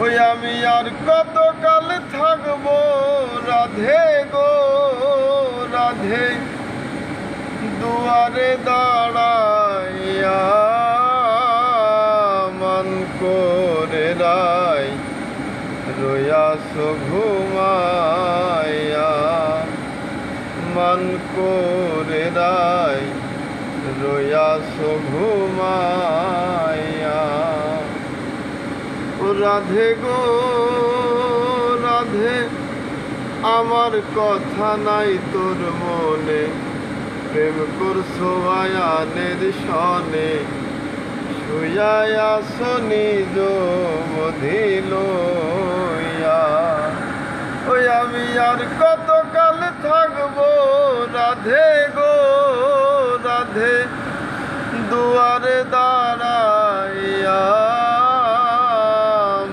ওই আমি আর কতকাল থাকবো রাধে গো রাধে, দুয়ারে দাঁড়াইয়া মন করে রাই রয়াস ঘুমাইয়া, মন করে রাই রয়াস ঘুমাইয়া। ও রাধে গো রাধে, আমার কথা নাই তোর মনে, প্রেম করছো আয়ানের সনে, শুয়ায়া নিজ মধিল। ওই আমি আর কতকাল থাকবো রাধে গো রাধে, দুয়ারে দা